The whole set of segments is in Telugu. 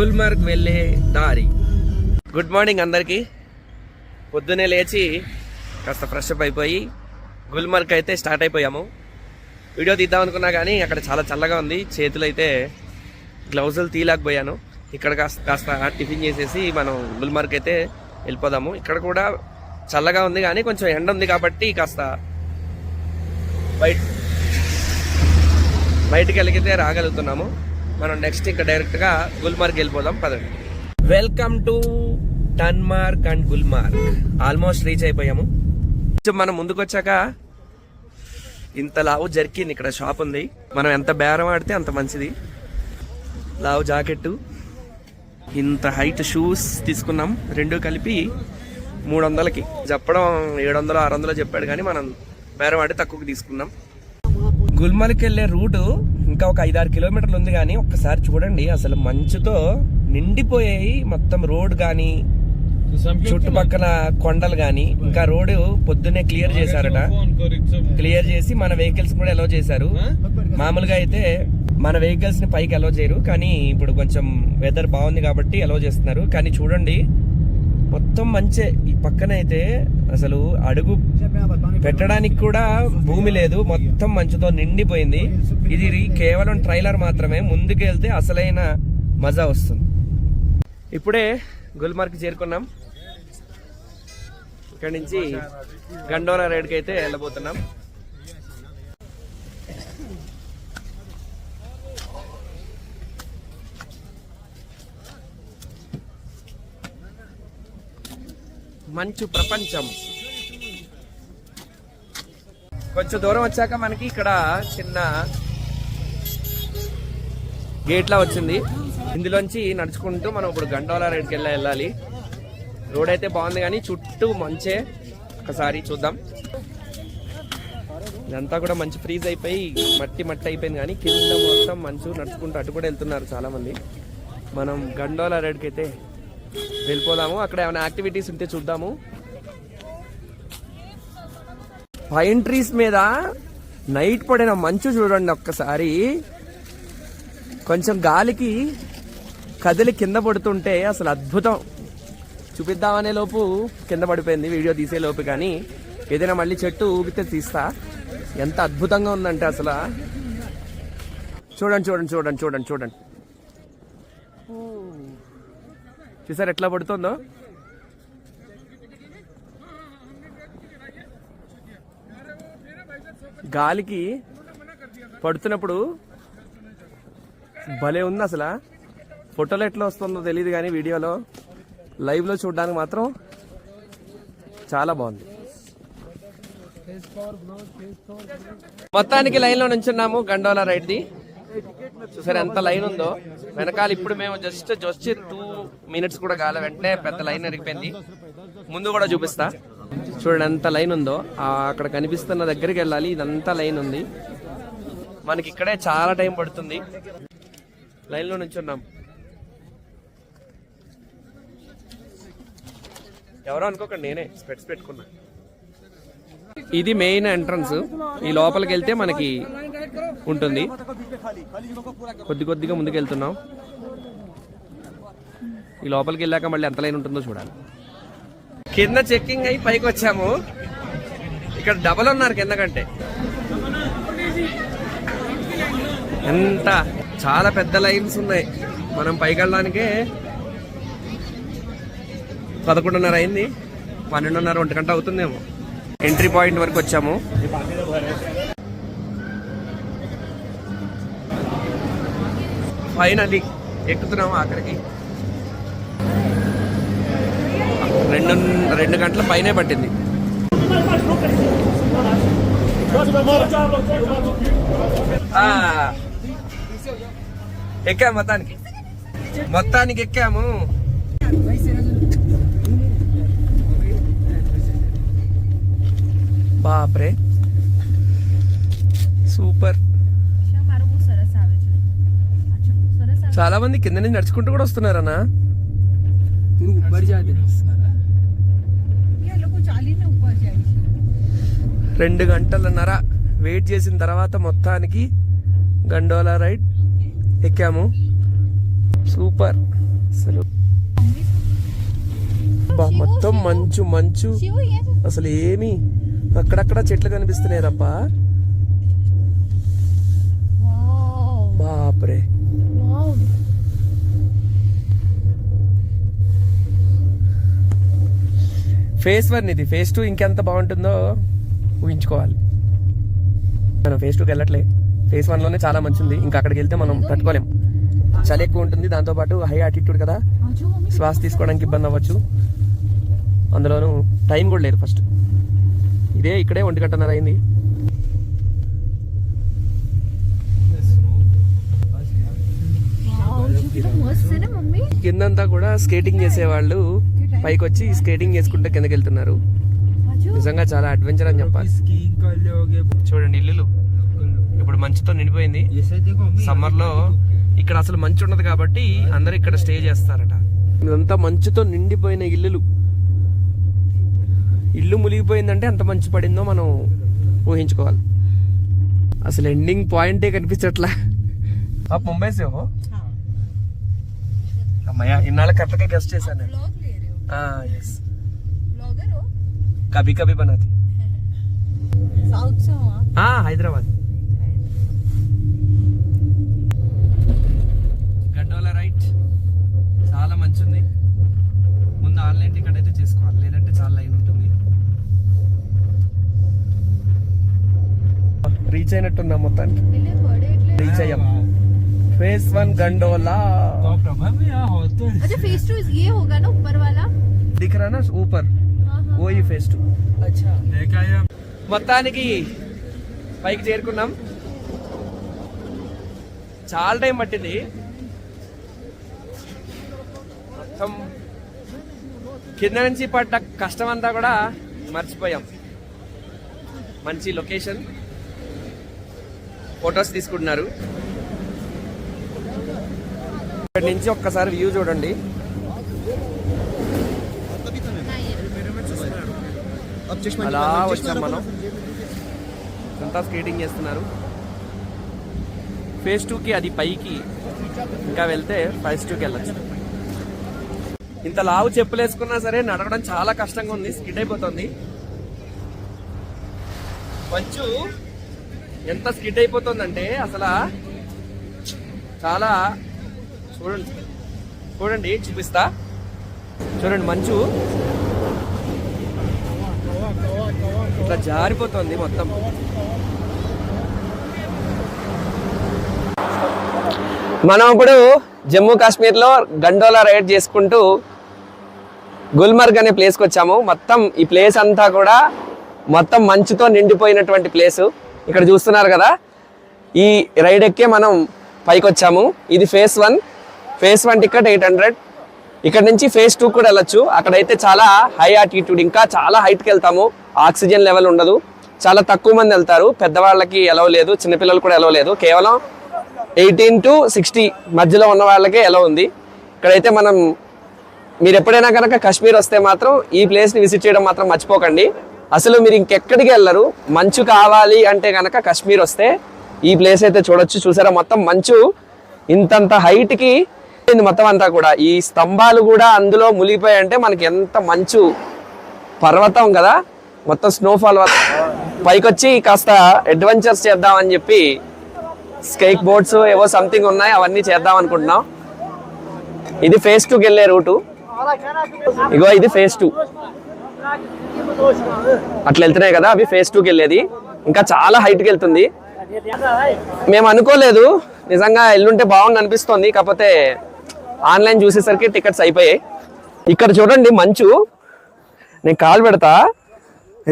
గుల్మార్గ్ వెళ్ళే దారి. గుడ్ మార్నింగ్ అందరికి. పొద్దునే లేచి కాస్త ఫ్రెష్ అప్ అయిపోయి గుల్మార్గ్ అయితే స్టార్ట్ అయిపోయాము. వీడియో తీద్దాం అనుకున్నా కానీ అక్కడ చాలా చల్లగా ఉంది. చేతులు అయితే గ్లౌజులు తీయలేకపోయాను. ఇక్కడ కాస్త టిఫిన్ చేసేసి మనం గుల్మార్గ్ అయితే వెళ్ళిపోదాము. ఇక్కడ కూడా చల్లగా ఉంది కానీ కొంచెం ఎండ ఉంది కాబట్టి కాస్త బయటికి వెళ్ళితే రాగలుగుతున్నాము. మనం నెక్స్ట్ ఇంకా డైరెక్ట్గా గుల్మార్గ్ వెళ్ళిపోదాం పదండి. Welcome to Tanmarg and Gulmarg. Almost reach అయిపోయాము. మనం ముందుకు వచ్చాక ఇంత లావు జర్కిన్ ఇక్కడ షాప్ ఉంది. మనం ఎంత బేరం ఆడితే అంత మంచిది. లావు జాకెట్టు, ఇంత హైట్ షూస్ తీసుకున్నాం. రెండు కలిపి 300కి. చెప్పడం 700 600 చెప్పాడు కానీ మనం బేరం ఆడి తక్కువకి తీసుకున్నాం. గుల్మార్గ్కి వెళ్ళే రూటు ఇంకా ఒక 5-6 కిలోమీటర్లు ఉంది కానీ ఒక్కసారి చూడండి, అసలు మంచుతో నిండిపోయాయి మొత్తం. రోడ్ కానీ చుట్టుపక్కల కొండలు కానీ. ఇంకా రోడ్డు పొద్దున్నే క్లియర్ చేశారట. క్లియర్ చేసి మన వెహికల్స్ కూడా అలౌ చేశారు. మామూలుగా అయితే మన వెహికల్స్ ని పైకి అలౌ చేయరు, కానీ ఇప్పుడు కొంచెం వెదర్ బాగుంది కాబట్టి అలౌ చేస్తున్నారు. కానీ చూడండి మొత్తం మంచే. ఈ పక్కన అయితే అసలు అడుగు పెట్టడానికి కూడా భూమి లేదు, మొత్తం మంచుతో నిండిపోయింది. ఇది కేవలం ట్రైలర్ మాత్రమే. ముందుకు వెళ్తే అసలైన మజా వస్తుంది. ఇప్పుడే గుల్మార్గ్ చేరుకున్నాం. ఇక్కడి నుంచి గండోలా రైడ్కి అయితే వెళ్ళబోతున్నాం. మంచు ప్రపంచం. కొంచెం దూరం వచ్చాక మనకి ఇక్కడ చిన్న గేట్లా వచ్చింది. ఇందులోంచి నడుచుకుంటూ మనం ఇప్పుడు గండోలా రైడ్కి వెళ్ళాలి. రోడ్ అయితే బాగుంది కానీ చుట్టూ మంచే. ఒకసారి చూద్దాం. ఇదంతా కూడా మంచి ఫ్రీజ్ అయిపోయి మట్టి అయిపోయింది కానీ కింద మొత్తం మంచు. నడుచుకుంటూ అటు కూడా వెళ్తున్నారు చాలా మంది. మనం గండోలా రైడ్కి అయితే వెళ్ళిపోదాము. అక్కడ ఏమైనా యాక్టివిటీస్ ఉంటే చూద్దాము. పైన్ ట్రీస్ మీద నైట్ పడిన మంచు చూడండి ఒక్కసారి. కొంచెం గాలికి కదిలి కింద పడుతుంటే అసలు అద్భుతం. చూపిద్దామనే లోపు కింద పడిపోయింది వీడియో తీసే లోపు. కానీ ఏదైనా మళ్ళీ చెట్టు ఊగితే తీస్తా. ఎంత అద్భుతంగా ఉందంటే అసలు. చూడండి చూడండి చూడండి చూడండి చూడండి చూసారు ఎట్లా పడుతుందో. గాలికి పడుతున్నప్పుడు భలే ఉంది అసలు. ఫోటోలో ఎట్లా వస్తుందో తెలియదు కానీ వీడియోలో లైవ్లో చూడడానికి మాత్రం చాలా బాగుంది. మొత్తానికి లైన్లో నుంచున్నాము గండోలా రైడ్ది. చూసారు ఎంత లైన్ ఉందో వెనకాల. ఇప్పుడు మేము జస్ట్ 2 minutes కూడా కాలే, వెంటనే పెద్ద లైన్ ఎరిగిపోయింది. ముందు కూడా చూపిస్తా. చూడండి ఎంత లైన్ ఉందో. అక్కడ కనిపిస్తున్న దగ్గరికి వెళ్ళాలి. ఇదంతా లైన్ ఉంది. మనకి ఇక్కడే చాలా టైం పడుతుంది. లైన్లో నుంచున్నాం. ఎవరో అనుకోకండి, నేనే స్పెట్స్ పెట్టుకున్నా. ఇది మెయిన్ ఎంట్రన్స్. ఈ లోపలికి వెళ్తే మనకి ఉంటుంది. కొద్దిగా ముందుకు వెళ్తున్నాం. ఈ లోపలికి వెళ్ళాక మళ్ళీ ఎంత లైన్ ఉంటుందో చూడాలి. కింద చెక్కింగ్ అయి పైకి వచ్చాము. ఇక్కడ డబల్ ఉన్నారు కింద కంటే. ఎంత చాలా పెద్ద లైన్స్ ఉన్నాయి. మనం పైకి వెళ్ళడానికే 11:30 అయింది. 12:30 1 గంట అవుతుందేమో. ఎంట్రీ పాయింట్ వరకు వచ్చాము. ఫైనల్లీ ఎక్కుతున్నాము అక్కడికి. 2 గంటల పైనే పట్టింది. ఎక్కాము. మొత్తానికి ఎక్కాము. బాప్రే సూపర్. చాలా మంది కింద నుంచి నడుచుకుంటూ కూడా వస్తున్నారన్నా. 2 గంటలన్నర వెయిట్ చేసిన తర్వాత మొత్తానికి గండోలా రైడ్ ఎక్కాము. సూపర్ అసలు. మొత్తం మంచు మంచు, అసలు ఏమి అక్కడక్కడ చెట్లు కనిపిస్తున్నాయి తప్ప. బాప్రే, ఫేజ్ 1 ఇది. ఫేజ్ 2 ఇంకెంత బాగుంటుందో ఊహించుకోవాలి. మనం ఫేజ్ 2కి వెళ్ళట్లే, ఫేజ్ 1లోనే చాలా మంచి ఉంది. ఇంకా అక్కడికి వెళ్తే మనం తట్టుకోలేం, చలి ఎక్కువ ఉంటుంది, దాంతోపాటు హై ఆటిట్యూడ్ కదా, శ్వాస తీసుకోవడానికి ఇబ్బంది అవ్వచ్చు. అందులోనూ టైం కూడా లేదు. ఫస్ట్ ఇక్కడే 1:30 అయింది. కిందంతా కూడా స్కేటింగ్ చేసేవాళ్ళు పైకి వచ్చి స్కేటింగ్ చేసుకుంటే కిందకి వెళ్తున్నారు. నిజంగా చాలా అడ్వెంచర్ అని చెప్పాలి. చూడండి ఇల్లులు ఇప్పుడు మంచుతో నిండిపోయింది. సమ్మర్ లో ఇక్కడ అసలు మంచు ఉండదు కాబట్టి అందరు ఇక్కడ స్టే చేస్తారట. ఇదంతా మంచుతో నిండిపోయిన ఇల్లు మునిగిపోయిందంటే ఎంత మంచు పడిందో మనం ఊహించుకోవాలి. అసలు ఎండింగ్ పాయింటే కనిపించట్లా. ముంబై సే హో అమ్మయ్య, ఇన్నాళ్ళ కరెక్ట్గా గెస్ట్ చేశాను. కభీ కభీ బనాతి. హైదరాబాద్. గడ్డోలా రైట్, చాలా మంచి ఉంది. ముందు ఆన్లైన్ టికెట్ అయితే చేసుకోవాలి, లేదంటే చాలా లైన్ ఉంటుంది. రీచ్ అయినట్టున్నా మొత్తానికి. రీచ్ అయ్యాం. Phase 1 gondola. अच्छा फेज 2 ये होगा ना ऊपर वाला, दिख रहा ना ऊपर, वही फेज 2। अच्छा మొత్తానికి పైకి చేరుకున్నాం. చాలా టైం పట్టింది. మొత్తం కింద నుంచి పడ్డ కష్టం అంతా కూడా మర్చిపోయాం. మంచి లొకేషన్, ఫొటోస్ తీసుకుంటున్నారు. ఇక్కడ నుంచి ఒక్కసారి వ్యూ చూడండి. అలా వచ్చాం మనం. అంతా స్కేటింగ్ చేస్తున్నారు. ఫేజ్ 2కి అది పైకి, ఇంకా వెళ్తే ఫేజ్ 2కి వెళ్ళచ్చు. ఇంత లావు చెప్పులు వేసుకున్నా సరే నడవడం చాలా కష్టంగా ఉంది, స్కిడ్ అయిపోతుంది. మంచు ఎంత స్కిడ్ అయిపోతుందంటే అసలు చాలా. చూడండి చూడండి, చూపిస్తా చూడండి. మంచు ఇట్లా జారిపోతుంది మొత్తం. మనం ఇప్పుడు జమ్మూ కాశ్మీర్లో గండోలా రైడ్ చేసుకుంటూ గుల్మర్గ్ అనే ప్లేస్కి వచ్చాము. మొత్తం ఈ ప్లేస్ అంతా కూడా మొత్తం మంచుతో నిండిపోయినటువంటి ప్లేసు. ఇక్కడ చూస్తున్నారు కదా, ఈ రైడ్ ఎక్కే మనం పైకి వచ్చాము. ఇది ఫేజ్ 1. Phase 1 ticket 800. ఇక్కడ నుంచి ఫేజ్ 2 కూడా వెళ్ళొచ్చు. అక్కడైతే చాలా హై ఆల్టిట్యూడ్, ఇంకా చాలా హైట్కి వెళ్తాము. ఆక్సిజన్ లెవెల్ ఉండదు, చాలా తక్కువ మంది వెళ్తారు. పెద్దవాళ్ళకి ఎలవ్ లేదు, చిన్నపిల్లలు కూడా ఎలవ్ లేదు. కేవలం 18 to 60 మధ్యలో ఉన్న వాళ్ళకే ఎలవ్ ఉంది. ఇక్కడైతే మీరు ఎప్పుడైనా కనుక కాశ్మీర్ వస్తే మాత్రం ఈ ప్లేస్ని విజిట్ చేయడం మాత్రం మర్చిపోకండి. అసలు మీరు ఇంకెక్కడికి వెళ్ళరు. మంచు కావాలి అంటే కనుక కాశ్మీర్ వస్తే ఈ ప్లేస్ అయితే చూడొచ్చు. చూసారా, మొత్తం మంచు ఇంతంత హైట్కి మొత్తం అంతా కూడా. ఈ స్తంభాలు కూడా అందులో మునిగిపోయాయంటే మనకి ఎంత మంచు పర్వతం కదా, మొత్తం స్నోఫాల్. పైకొచ్చి కాస్త అడ్వెంచర్స్ చేద్దామని చెప్పి స్కేట్ బోర్డ్స్ ఏవో సంథింగ్ ఉన్నాయి, అవన్నీ చేద్దాం అనుకుంటున్నాం. ఇది ఫేజ్ 2కి వెళ్ళే రూటు. ఇగో ఇది ఫేజ్ 2. అట్లా వెళ్తున్నాయి కదా, అవి ఫేజ్ 2కి వెళ్ళేది. ఇంకా చాలా హైట్కి వెళ్తుంది. మేము అనుకోలేదు, నిజంగా ఎల్లుంటే బాగుంది అనిపిస్తుంది. కాకపోతే ఆన్లైన్ చూసేసరికి టికెట్స్ అయిపోయాయి. ఇక్కడ చూడండి మంచు, నేను కాలు పెడతా,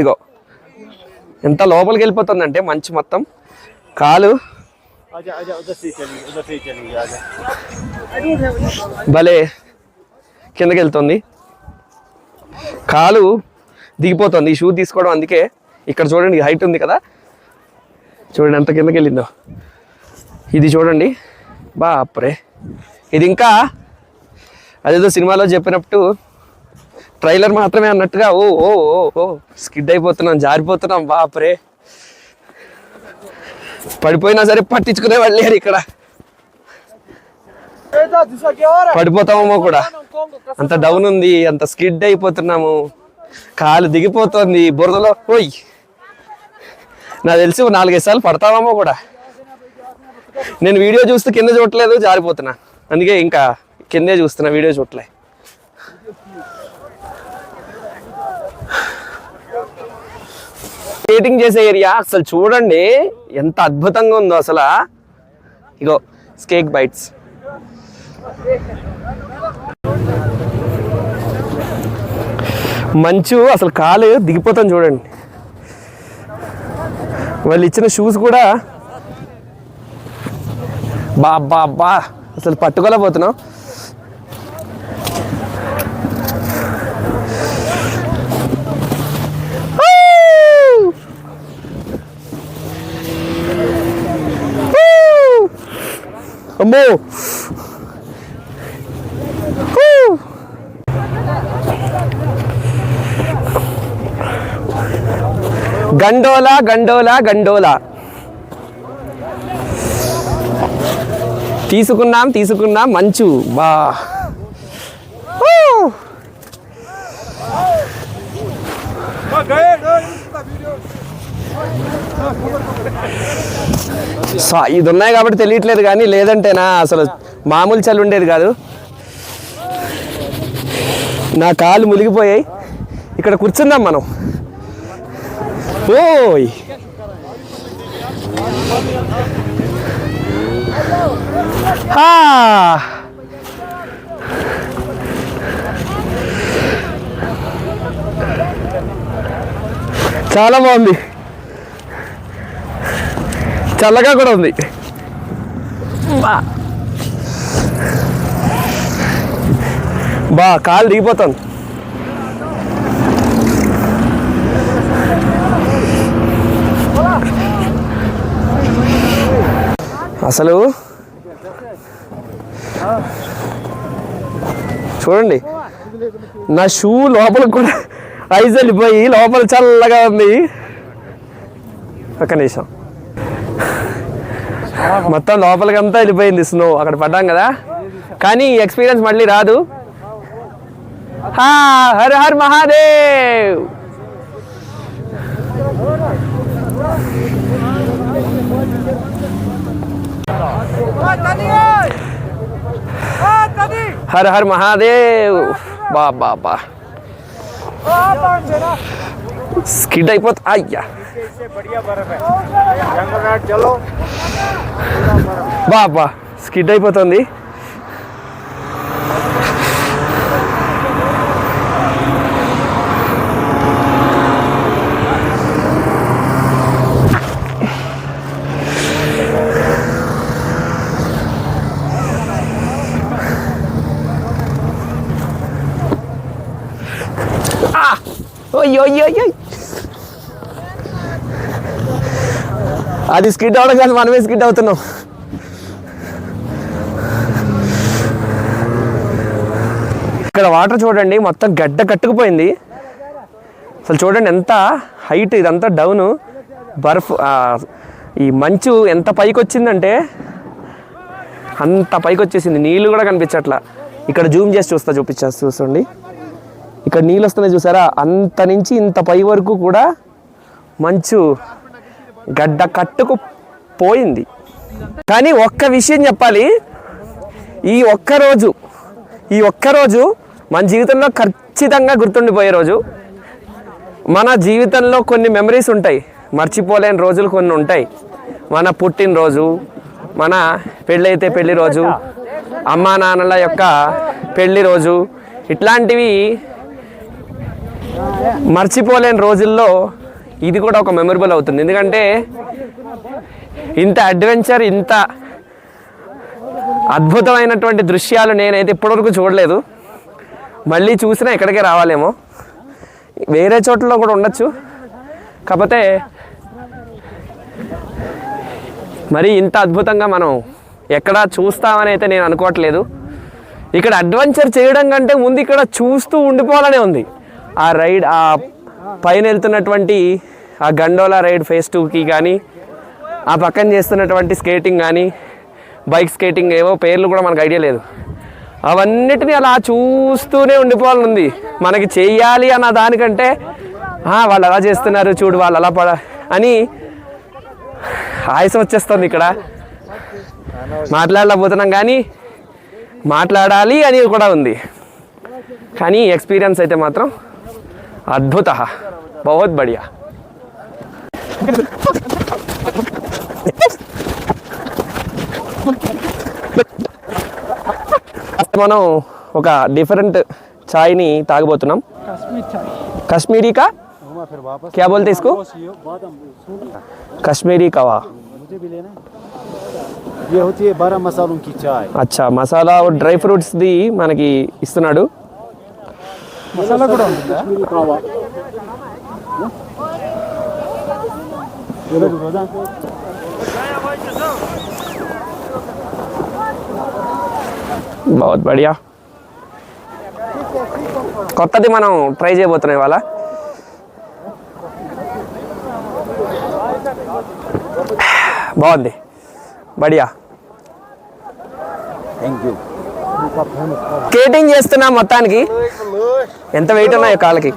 ఇగో ఎంత లోపలికి వెళ్ళిపోతుందంటే మంచు మొత్తం. కాలు భలే కిందకి వెళ్తుంది, కాలు దిగిపోతుంది. ఈ షూ తీసుకోవడం అందుకే. ఇక్కడ చూడండి హైట్ ఉంది కదా, చూడండి ఎంత కిందకి వెళ్ళిందో. ఇది చూడండి, బాప్రే. ఇది ఇంకా అదేదో సినిమాలో చెప్పినట్టు ట్రైలర్ మాత్రమే అన్నట్టుగా ఓ ఓ ఓ ఓ స్కిడ్ అయిపోతున్నాం, జారిపోతున్నాం. బాప్రే, పడిపోయినా సరే పట్టించుకునే వాళ్ళు లేరు ఇక్కడ. పడిపోతామేమో కూడా, అంత డౌన్ ఉంది, అంత స్కిడ్ అయిపోతున్నాము, కాలు దిగిపోతుంది బురదలో. ఓయ్ నాకు తెలిసి 4-5 సార్లు పడతామేమో కూడా. నేను వీడియో చూస్తూ కింద చూడట్లేదు, జారిపోతున్నా, అందుకే ఇంకా కిందే చూస్తున్నా, వీడియో చూడలే. స్కేటింగ్ చేసే ఏరియా అసలు చూడండి ఎంత అద్భుతంగా ఉందో అసలు. ఇగో స్కేక్ బైట్స్, మంచు అసలు కాలు దిగిపోతాను చూడండి. వాళ్ళు ఇచ్చిన షూస్ కూడా బా అసలు పట్టుకోలేకపోతున్నాం. అమ్మో గండోలా గండోలా గండోలా తీసుకున్నాం మంచు బా. ఇది ఉన్నాయి కాబట్టి తెలియట్లేదు, కానీ లేదంటేనా అసలు మామూలు చలి ఉండేది కాదు. నా కాళ్ళు మునిగిపోయాయి. ఇక్కడ కూర్చుందాం మనం. ఓయ్ చాలా బాగుంది, చల్లగా కూడా ఉంది. బా కాలు దిగిపోతాను. అసలు చూడండి, నా షూ లోపల కూడా ఐస్ వెళ్ళిపోయి లోపల చల్లగా ఉంది. ఒక్క నిమిషం, మొత్తం లోపలికంతా వెళ్ళిపోయింది స్నో. అక్కడ పడ్డాం కదా, కానీ ఈ ఎక్స్పీరియన్స్ మళ్ళీ రాదు. Her her Mahadev. Her her Mahadev. బా స్కిడ్ అయిపోతా. అయ్యా బా స్కిడ్ అయిపోతుంది. అది స్కిడ్ అవడం కాదు, మనమే స్కిడ్ అవుతున్నాం. ఇక్కడ వాటర్ చూడండి మొత్తం గడ్డ కట్టుకుపోయింది. అసలు చూడండి ఎంత హైట్, ఇదంతా డౌను. బర్ఫ్, ఈ మంచు ఎంత పైకి వచ్చిందంటే అంత పైకి వచ్చేసింది. నీళ్ళు కూడా కనిపించట్లా. ఇక్కడ జూమ్ చేసి చూడండి, ఇక్కడ నీళ్ళు వస్తున్నాయి చూసారా, అంత నుంచి ఇంత పై వరకు కూడా మంచు గడ్డ కట్టుకు పోయింది. కానీ ఒక్క విషయం చెప్పాలి, ఈ ఒక్కరోజు మన జీవితంలో ఖచ్చితంగా గుర్తుండిపోయే రోజు. మన జీవితంలో కొన్ని మెమరీస్ ఉంటాయి, మర్చిపోలేని రోజులు కొన్ని ఉంటాయి. మన పుట్టినరోజు, మన పెళ్ళైతే పెళ్లి రోజు, అమ్మా నాన్నల యొక్క పెళ్లి రోజు, ఇట్లాంటివి మర్చిపోలేని రోజుల్లో ఇది కూడా ఒక మెమరబుల్ అవుతుంది. ఎందుకంటే ఇంత అడ్వెంచర్, ఇంత అద్భుతమైనటువంటి దృశ్యాలు నేనైతే ఇప్పటివరకు చూడలేదు. మళ్ళీ చూసినా ఇక్కడికే రావాలేమో. వేరే చోట్లలో కూడా ఉండొచ్చు, కాకపోతే మరి ఇంత అద్భుతంగా మనం ఎక్కడా చూస్తామని అయితే నేను అనుకోవట్లేదు. ఇక్కడ అడ్వెంచర్ చేయడం కంటే ముందు ఇక్కడ చూస్తూ ఉండిపోవాలనే ఉంది. ఆ రైడ్, ఆ పైన వెళ్తున్నటువంటి ఆ గండోలా రైడ్ ఫేజ్ 2కి కానీ, ఆ పక్కన చేస్తున్నటువంటి స్కేటింగ్ కానీ, బైక్ స్కేటింగ్ ఏవో పేర్లు కూడా మనకు ఐడియా లేదు. అవన్నిటిని అలా చూస్తూనే ఉండిపోవాలని ఉంది. మనకి చెయ్యాలి అన్న దానికంటే వాళ్ళు అలా చేస్తున్నారు చూడు, వాళ్ళు అలా అని ఆయాసం వచ్చేస్తుంది. ఇక్కడ మాట్లాడలేకపోతున్నాం కానీ మాట్లాడాలి అని కూడా ఉంది. కానీ ఎక్స్పీరియన్స్ అయితే మాత్రం అద్భుత, బహుత్ బడియా. మనం ఒక డిఫరెంట్ చాయ్ని తాగబోతున్నాం. कश्मीरी का क्या बोलते इसको? कश्मीरी कवा. ये होती है 12 मसालों की चाय. अच्छा, మసాలా డ్రై ఫ్రూట్స్ ది మనకి ఇస్తున్నాడు. మసాలా కూడా ఉందా? కశ్మీరీ కావా. बहुत बढ़िया. కొత్తది మనం ట్రై చేయబోతున్నాం ఇవాళ. బాగుంది, బడియా. స్కేటింగ్ చేస్తున్నా మొత్తానికి. ఎంత వెయిట్ ఉన్నాయో కాళ్ళకి.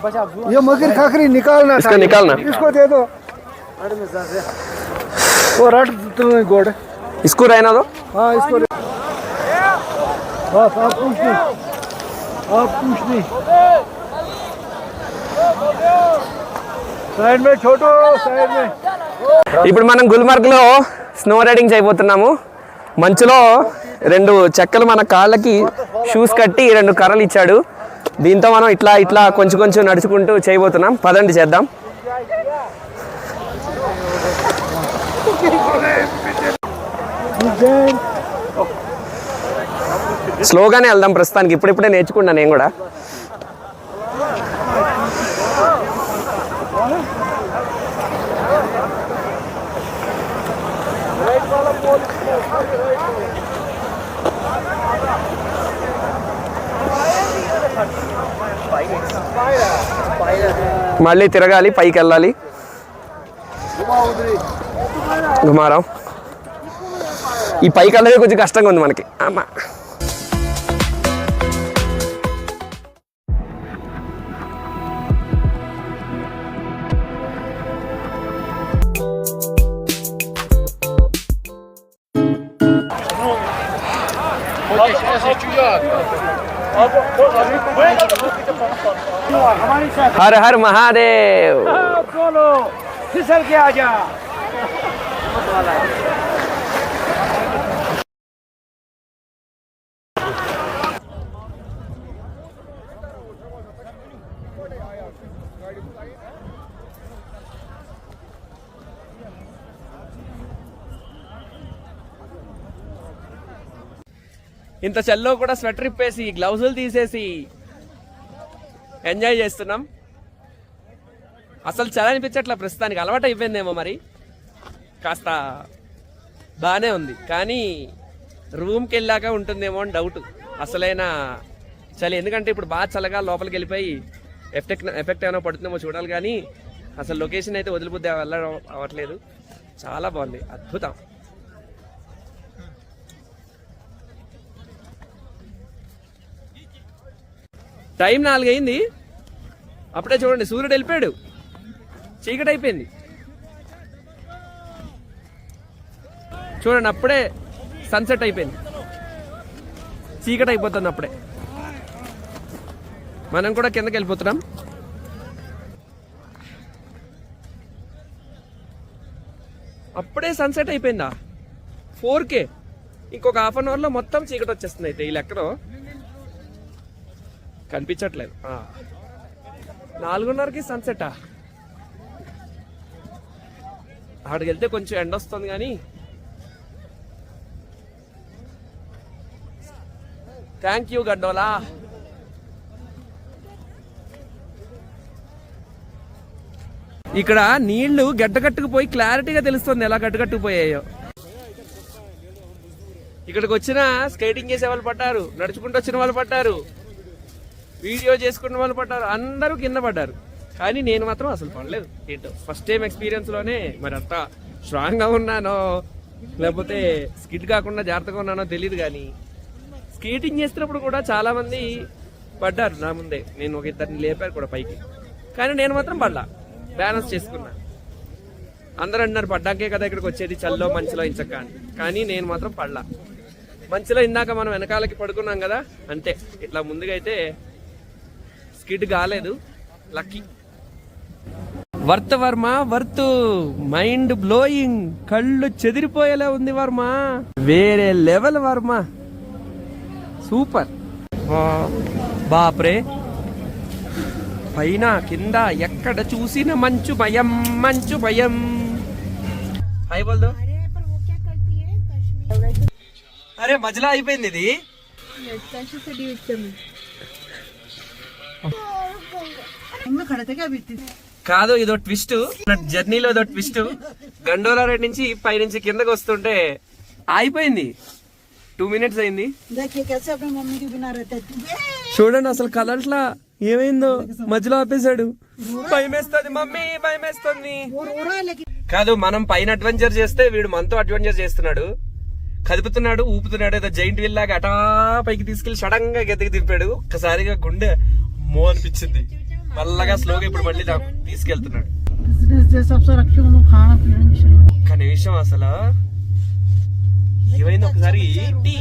इसको रहना दो. ఇప్పుడు మనం గుల్మార్గ్లో స్నో రైడింగ్ చేయబోతున్నాము. మంచులో 2 చెక్కలు మన కాళ్ళకి షూస్ కట్టి 2 కర్రలు ఇచ్చాడు. దీంతో మనం ఇట్లా ఇట్లా కొంచెం నడుచుకుంటూ చేయబోతున్నాం. పదండి చేద్దాం. స్లోగానే వెళ్దాం ప్రస్తుతానికి. ఇప్పుడిప్పుడే నేర్చుకున్నా నేను కూడా. మళ్ళీ తిరగాలి, పైకి వెళ్ళాలి. గుమారం ఈ పైకి వెళ్ళేది కొంచెం కష్టంగా ఉంది మనకి. అమ్మా, हर हर महादेव. फिसल के आजा. ఇంత చల్లో కూడా స్వెటర్ ఇప్పేసి గ్లౌజులు తీసేసి ఎంజాయ్ చేస్తున్నాం. అసలు చలి అనిపించట్లా ప్రస్తుతానికి. అలవాటు అయిపోయిందేమో మరి. కాస్త బాగానే ఉంది కానీ రూమ్కి వెళ్ళాక ఉంటుందేమో అని డౌట్. అసలైన చలి. ఎందుకంటే ఇప్పుడు బాగా చల్లగా లోపలికి వెళ్ళిపోయి ఎఫెక్ట్ ఏమైనా పడుతుందేమో చూడాలి. కానీ అసలు లొకేషన్ అయితే వదిలిపోద్ది వెళ్ళడం అవ్వట్లేదు. చాలా బాగుంది, అద్భుతం. టైం 4 అయింది. అప్పుడే చూడండి సూర్యుడు వెళ్ళిపోయాడు, చీకటి అయిపోయింది. చూడండి అప్పుడే సన్సెట్ అయిపోయింది, చీకటి అయిపోతుంది అప్పుడే. మనం కూడా కిందకి వెళ్ళిపోతున్నాం. అప్పుడే సన్సెట్ అయిపోయిందా? 4K. ఇంకొక హాఫ్ అన్ అవర్లో మొత్తం చీకటి వచ్చేస్తుంది. అయితే ఈ లెక్కలో కనిపించట్లేదు. 4:30కి సన్సెటా? అక్కడికి వెళ్తే కొంచెం ఎండ వస్తుంది కానీ. Thank you gondola. ఇక్కడ నీళ్లు గడ్డకట్టుకుపోయి క్లారిటీగా తెలుస్తుంది ఎలా గడ్డకట్టుకుపోయాయో. ఇక్కడికి వచ్చిన స్కేటింగ్ చేసే వాళ్ళు పడ్డారు, నడుచుకుంటూ వచ్చిన వాళ్ళు పడ్డారు, వీడియో చేసుకున్న వాళ్ళు పడ్డారు, అందరూ కింద పడ్డారు. కానీ నేను మాత్రం అసలు పడలేదు. ఏంటో ఫస్ట్ టైం ఎక్స్పీరియన్స్లోనే మరి అంత స్ట్రాంగ్గా ఉన్నానో లేకపోతే స్కిడ్ కాకుండా జాగ్రత్తగా ఉన్నానో తెలియదు, కానీ స్కేటింగ్ చేస్తున్నప్పుడు కూడా చాలా మంది పడ్డారు నా ముందే. నేను ఒక ఇద్దరిని లేపారు కూడా పైకి, కానీ నేను మాత్రం పడ్డా, బ్యాలెన్స్ చేసుకున్నా. అందరూ అన్నారు పడ్డాకే కదా ఇక్కడికి వచ్చేది, చల్లో మంచులో ఇంచక్క అని. కానీ నేను మాత్రం పడ్డా. మంచులో ఇందాక మనం వెనకాలకి పడుకున్నాం కదా, అంతే. ఇట్లా ముందుగా అయితే స్కిడ్ కాలేదు, lucky. Worth Varma, worth, mind blowing, కళ్ళు చెదిరిపోయేలా ఉంది వర్మ, వేరే లెవెల్ వర్మ, సూపర్. బాప్రే, పైన కింద ఎక్కడ చూసిన మంచు భయం, మంచు భయం. హాయ్ బోల్ దో. అరే మధ్యలో అయిపోయింది ఇది. కాదు, ఇదో ట్విస్ట్ జర్నీలో, ఇదో ట్విస్ట్. గండోలా రైడ్ నుంచి పైనుంచి కిందకి వస్తుంటే అయిపోయింది. 2 minutes అయింది. చూడండి అసలు కలర్స్ లా ఏమైందో, మధ్యలో ఆపేశాడు. భయమేస్తుంది మమ్మీ, భయమేస్తుంది. కాదు, మనం పైన అడ్వెంచర్ చేస్తే వీడు మనతో అడ్వెంచర్ చేస్తున్నాడు, కదుపుతున్నాడు, ఊపుతున్నాడు. ఏదో జైంట్ వీల్ లాగా అటా పైకి తీసుకెళ్లి సడన్ గా గెద్దకి దింపాడు. ఒక్కసారిగా గుండె మో అనిపించింది. మళ్ళగా స్లోగా ఇప్పుడు మళ్ళీ తీసుకెళ్తున్నాడు. ఒక్క నిమిషం, అసలు ఏమైంది ఒకసారి ఏంటి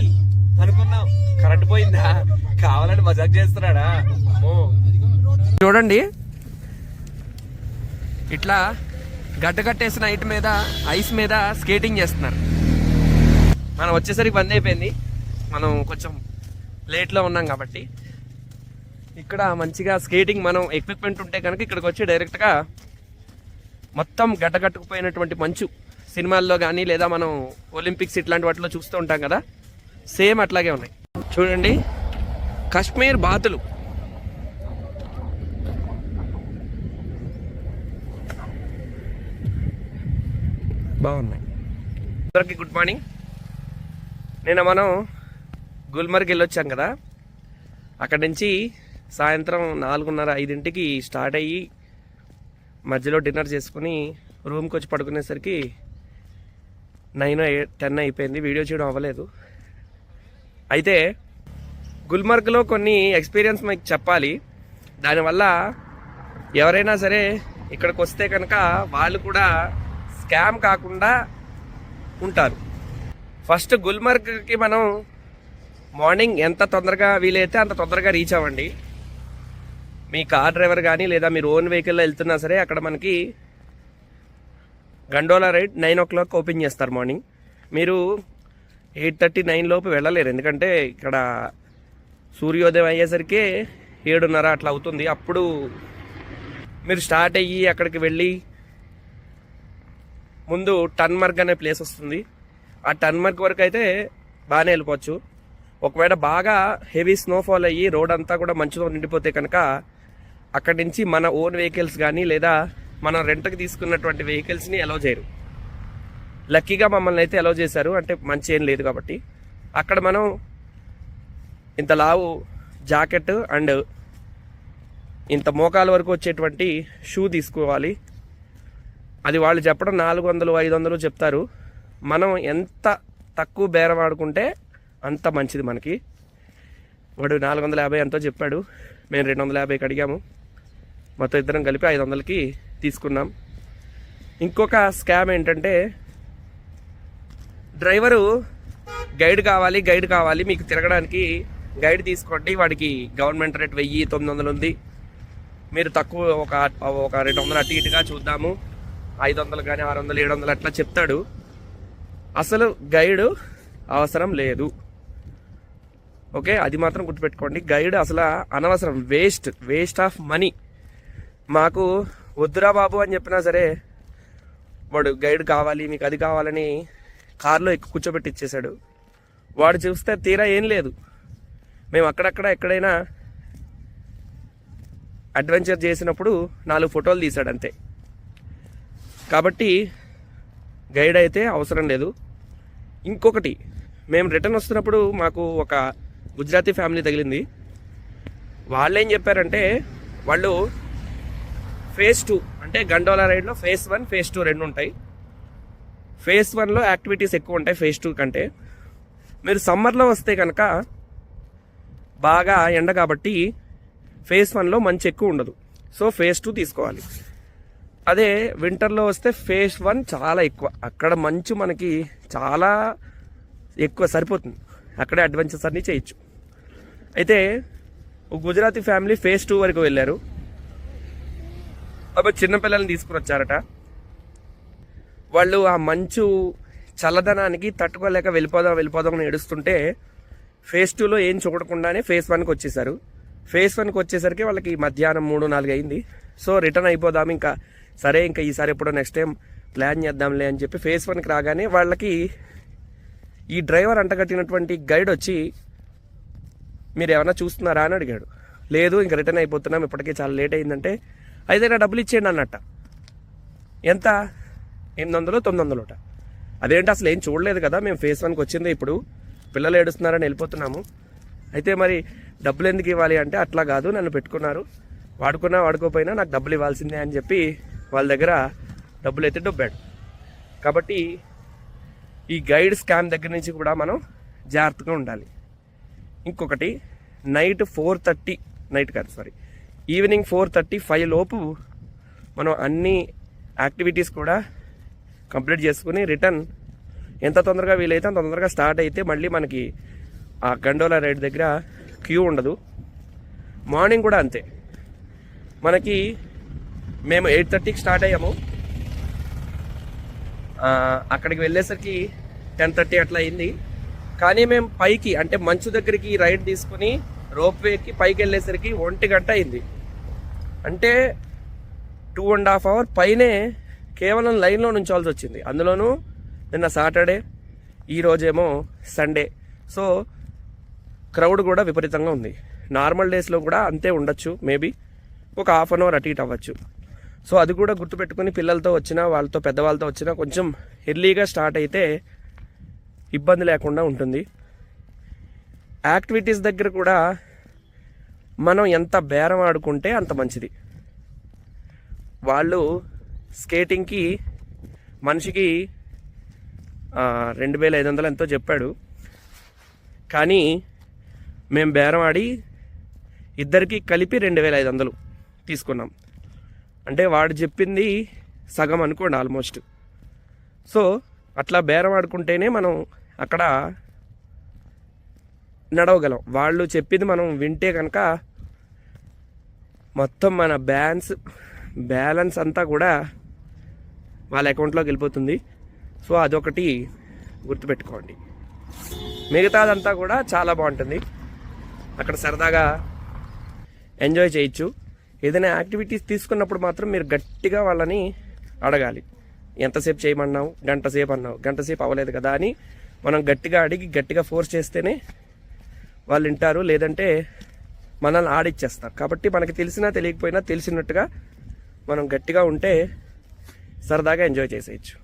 అనుకున్నాం. కరెంట్ పోయిందా, కావాలని మజాక్ చేస్తున్నాడా? చూడండి, ఇట్లా గడ్డ కట్టేసిన ఐట్ మీద, ఐస్ మీద స్కేటింగ్ చేస్తున్నారు. మనం వచ్చేసరికి బంద్ అయిపోయింది, మనం కొంచెం లేట్లో ఉన్నాం కాబట్టి. ఇక్కడ మంచిగా స్కేటింగ్, మనం ఎక్విప్మెంట్ ఉంటే కనుక ఇక్కడికి వచ్చి డైరెక్ట్గా మొత్తం గడ్డ కట్టుకుపోయినటువంటి మంచు, సినిమాల్లో కానీ లేదా మనం ఒలింపిక్స్ ఇట్లాంటి వాటిలో చూస్తూ ఉంటాం కదా, సేమ్ అట్లాగే ఉన్నాయి. చూడండి, కాశ్మీర్ బాతులు. బాగున్నాయి. అందరికి గుడ్ మార్నింగ్. నిన్న మనం గుల్మర్గ్ వెళ్ళొచ్చాం కదా, అక్కడి నుంచి సాయంత్రం 4:30-5 స్టార్ట్ అయ్యి మధ్యలో డిన్నర్ చేసుకుని రూమ్కి వచ్చి పడుకునేసరికి 9-10 అయిపోయింది. వీడియో చేయడం అవ్వలేదు. అయితే గుల్మర్గ్లో కొన్ని ఎక్స్పీరియన్స్ మీకు చెప్పాలి. దానివల్ల ఎవరైనా సరే ఇక్కడికి వస్తే కనుక వాళ్ళు కూడా స్కామ్ కాకుండా ఉంటారు. ఫస్ట్ గుల్మర్గ్కి మనం మార్నింగ్ ఎంత తొందరగా వీలైతే అంత తొందరగా రీచ్ అవ్వండి. మీ కార్ డ్రైవర్ కానీ లేదా మీరు ఓన్ వెహికల్లో వెళ్తున్నా సరే, అక్కడ మనకి గండోలా రైడ్ 9 o'clock ఓపెన్ చేస్తారు మార్నింగ్. మీరు 8:30-9 లోపు వెళ్ళలేరు, ఎందుకంటే ఇక్కడ సూర్యోదయం అయ్యేసరికి 7:30 అట్లా అవుతుంది. అప్పుడు మీరు స్టార్ట్ అయ్యి అక్కడికి వెళ్ళి ముందు టన్మర్గ్ అనే ప్లేస్ వస్తుంది. ఆ టన్మర్గ్ వరకు అయితే బాగానే వెళ్ళిపోవచ్చు. ఒకవేళ బాగా హెవీ స్నోఫాల్ అయ్యి రోడ్ అంతా కూడా మంచుతో నిండిపోతే కనుక అక్కడి నుంచి మన ఓన్ వెహికల్స్ కానీ లేదా మనం రెంట్కి తీసుకున్నటువంటి వెహికల్స్ని అలౌ చేయరు. లక్కీగా మమ్మల్ని అయితే అలౌ చేశారు, అంటే మంచి ఏం లేదు కాబట్టి. అక్కడ మనం ఇంత లావు జాకెట్ అండ్ ఇంత మోకాల వరకు వచ్చేటువంటి షూ తీసుకోవాలి. అది వాళ్ళు చెప్పడం 400-500 చెప్తారు. మనం ఎంత తక్కువ బేరం ఆడుకుంటే అంత మంచిది మనకి. వాడు 450 ఎంతో చెప్పాడు, మేము 250కి అడిగాము. మొత్తం ఇద్దరం కలిపి 500కి తీసుకున్నాం. ఇంకొక స్కామ్ ఏంటంటే, డ్రైవరు గైడ్ కావాలి మీకు తిరగడానికి గైడ్ తీసుకోండి, వాడికి గవర్నమెంట్ రేట్ 1000-900 ఉంది, మీరు తక్కువ ఒక 200 అటు ఇటుగా చూద్దాము, 500 కానీ 600, 700 అట్లా చెప్తాడు. అసలు గైడ్ అవసరం లేదు. ఓకే, అది మాత్రం గుర్తుపెట్టుకోండి. గైడ్ అసలు అనవసరం, వేస్ట్ ఆఫ్ మనీ. మాకు వద్దురా బాబు అని చెప్పినా సరే వాడు గైడ్ కావాలి, మీకు అది కావాలని కార్లో కూర్చోబెట్టి ఇచ్చేశాడు. వాడు చూస్తే తీరా ఏం లేదు. మేము అక్కడక్కడ ఎక్కడైనా అడ్వెంచర్ చేసినప్పుడు 4 ఫోటోలు తీశాడు అంతే. కాబట్టి గైడ్ అయితే అవసరం లేదు. ఇంకొకటి, మేము రిటర్న్ వస్తున్నప్పుడు మాకు ఒక గుజరాతీ ఫ్యామిలీ తగిలింది. వాళ్ళు ఏం చెప్పారంటే, వాళ్ళు phase 2 అంటే గండోలా రైడ్లో phase 1, phase 2 రెండు ఉంటాయి. ఫేజ్ 1లో యాక్టివిటీస్ ఎక్కువ ఉంటాయి ఫేజ్ 2 కంటే. మీరు సమ్మర్లో వస్తే కనుక బాగా ఎండ కాబట్టి ఫేజ్ 1లో మంచు ఎక్కువ ఉండదు, సో ఫేజ్ 2 తీసుకోవాలి. అదే వింటర్లో వస్తే ఫేజ్ 1 చాలా ఎక్కువ, అక్కడ మంచు మనకి చాలా ఎక్కువ సరిపోతుంది, అక్కడే అడ్వెంచర్స్ అన్నీ చేయొచ్చు. అయితే ఒక గుజరాతీ ఫ్యామిలీ ఫేజ్ 2 వరకు వెళ్ళారు. అప్పుడు చిన్నపిల్లల్ని తీసుకుని వచ్చారట. వాళ్ళు ఆ మంచు చల్లదనానికి తట్టుకోలేక వెళ్ళిపోదాం అని ఏడుస్తుంటే ఫేజ్ 2లో ఏం చూడకుండానే ఫేజ్ 1కి వచ్చేసారు. ఫేజ్ 1కి వచ్చేసరికి వాళ్ళకి మధ్యాహ్నం 3-4 అయింది. సో రిటర్న్ అయిపోదాం, ఇంకా సరే ఇంకా ఈసారి ఎప్పుడో నెక్స్ట్ టైం ప్లాన్ చేద్దాంలే అని చెప్పి ఫేజ్ 1కి రాగానే వాళ్ళకి ఈ డ్రైవర్ అంటగట్టినటువంటి గైడ్ వచ్చి మీరు ఏమైనా చూస్తున్నారా అని అడిగాడు. లేదు ఇంక రిటర్న్ అయిపోతున్నాం, ఇప్పటికే చాలా లేట్ అయిందంటే అయితే నా డబ్బులు ఇచ్చేయండి అన్నట్ట. ఎంత? 800-900. అదేంటి అసలు ఏం చూడలేదు కదా, మేము ఫేజ్ 1కి వచ్చింది ఇప్పుడు, పిల్లలు ఏడుస్తున్నారని వెళ్ళిపోతున్నాము, అయితే మరి డబ్బులు ఎందుకు ఇవ్వాలి అంటే అట్లా కాదు, నన్ను పెట్టుకున్నారు, వాడుకోపోయినా నాకు డబ్బులు ఇవ్వాల్సిందే అని చెప్పి వాళ్ళ దగ్గర డబ్బులు అయితే డొబ్బాడు. కాబట్టి ఈ గైడ్ స్కామ్ దగ్గర నుంచి కూడా మనం జాగ్రత్తగా ఉండాలి. ఇంకొకటి ఈవినింగ్ 4:35 లోపు మనం అన్ని యాక్టివిటీస్ కూడా కంప్లీట్ చేసుకుని రిటర్న్ ఎంత తొందరగా వీలైతే అంత తొందరగా స్టార్ట్ అయితే మళ్ళీ మనకి ఆ గండోలా రైడ్ దగ్గర క్యూ ఉండదు. మార్నింగ్ కూడా అంతే, మనకి మేము 8:30కి స్టార్ట్ అయ్యాము, అక్కడికి వెళ్ళేసరికి 10:30 అట్లా అయింది. కానీ మేము పైకి అంటే మంచు దగ్గరికి రైడ్ తీసుకుని రోప్వేకి పైకి వెళ్ళేసరికి 1 గంట అయింది. అంటే 2.5 అవర్ పైనే కేవలం లైన్లో నుంచోవాల్సి వచ్చింది. అందులోనూ నిన్న సాటర్డే, ఈరోజేమో సండే, సో క్రౌడ్ కూడా విపరీతంగా ఉంది. నార్మల్ డేస్లో కూడా అంతే ఉండొచ్చు, మేబీ ఒక హాఫ్ అన్ అవర్ అటు ఇటు అవ్వచ్చు. సో అది కూడా గుర్తుపెట్టుకుని పిల్లలతో వచ్చినా వాళ్ళతో పెద్దవాళ్ళతో వచ్చినా కొంచెం ఎర్లీగా స్టార్ట్ అయితే ఇబ్బంది లేకుండా ఉంటుంది. యాక్టివిటీస్ దగ్గర కూడా మనం ఎంత బేరం ఆడుకుంటే అంత మంచిది. వాళ్ళు స్కేటింగ్కి మనిషికి 2500 ఎంతో చెప్పాడు, కానీ మేము బేరం ఆడి ఇద్దరికి కలిపి 2500 తీసుకున్నాం. అంటే వాడు చెప్పింది సగం అనుకోండి ఆల్మోస్ట్. సో అట్లా బేరం ఆడుకుంటేనే మనం అక్కడ నడవగలం. వాళ్ళు చెప్పింది మనం వింటే కనుక మొత్తం మన బ్యాలెన్స్ అంతా కూడా వాళ్ళ అకౌంట్లోకి వెళ్ళిపోతుంది. సో అదొకటి గుర్తుపెట్టుకోండి. మిగతాదంతా కూడా చాలా బాగుంటుంది, అక్కడ సరదాగా ఎంజాయ్ చేయొచ్చు. ఏదైనా యాక్టివిటీస్ తీసుకున్నప్పుడు మాత్రం మీరు గట్టిగా వాళ్ళని అడగాలి, ఎంతసేపు చేయమన్నావు, గంట సేపు అన్నావు, గంట సేపు అవ్వలేదు కదా అని మనం గట్టిగా అడిగి గట్టిగా ఫోర్స్ చేస్తేనే వాళ్ళు వింటారు, లేదంటే మనల్ని ఆడిచ్చేస్తారు. కాబట్టి మనకి తెలిసినా తెలియకపోయినా తెలిసినట్టుగా మనం గట్టిగా ఉంటే సరదాగా ఎంజాయ్ చేసేయచ్చు.